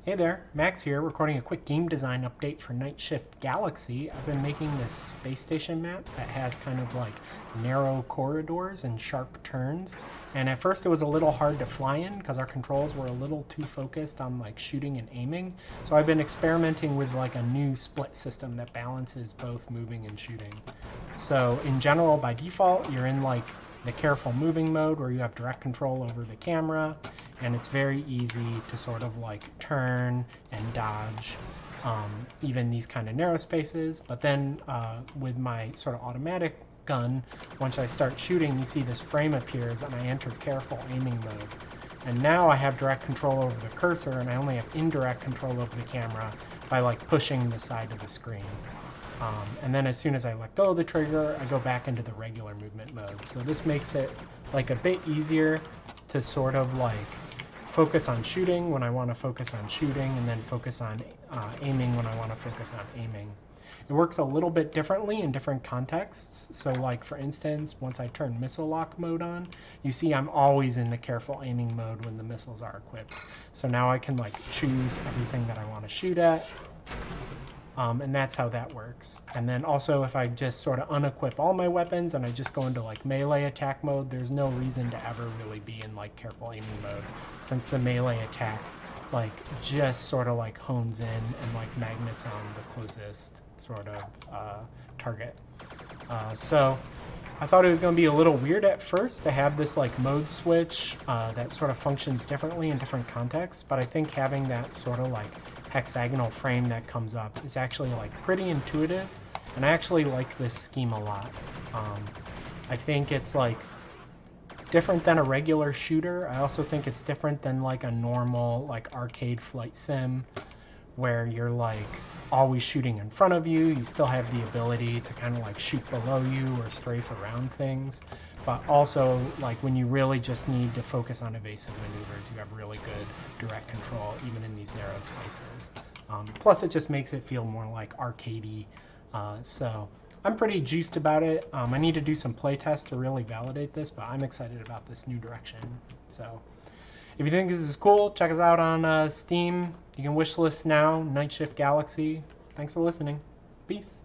Hey there, Max here, recording a quick game design update for Nightshift Galaxy. I've been making this space station map that has kind of like narrow corridors and sharp turns. And at first it was a little hard to fly in because our controls were a little too focused on like shooting and aiming. So I've been experimenting with like a new split system that balances both moving and shooting. So in general, by default, you're in like the careful moving mode where you have direct control over the camera, and it's very easy to sort of like turn and dodge even these kind of narrow spaces. But then with my sort of automatic gun, once I start shooting, you see this frame appears and I enter careful aiming mode. And now I have direct control over the cursor, and I only have indirect control over the camera by like pushing the side of the screen. And then as soon as I let go of the trigger, I go back into the regular movement mode. So this makes it like a bit easier to sort of like focus on shooting when I want to focus on shooting, and then focus on aiming when I want to focus on aiming. It works a little bit differently in different contexts. So like for instance, once I turn missile lock mode on, you see I'm always in the careful aiming mode when the missiles are equipped. So now I can like choose everything that I want to shoot at. And that's how that works. And then also if I just sort of unequip all my weapons and I just go into like melee attack mode, there's no reason to ever really be in like careful aiming mode, since the melee attack like just sort of like hones in and like magnets on the closest sort of target. So I thought it was going to be a little weird at first to have this like mode switch that sort of functions differently in different contexts, but I think having that sort of like hexagonal frame that comes up is actually like pretty intuitive, and I actually like this scheme a lot. I think it's like different than a regular shooter. I also think it's different than like a normal like arcade flight sim where you're like always shooting in front of you. You still have the ability to kind of like shoot below you or strafe around things, but also like when you really just need to focus on evasive maneuvers, you have really good direct control even in these narrow spaces. Plus it just makes it feel more like arcadey. So I'm pretty juiced about it. I need to do some playtests to really validate this, but I'm excited about this new direction. So if you think this is cool, check us out on Steam. You can wishlist now, Nightshift Galaxy. Thanks for listening. Peace.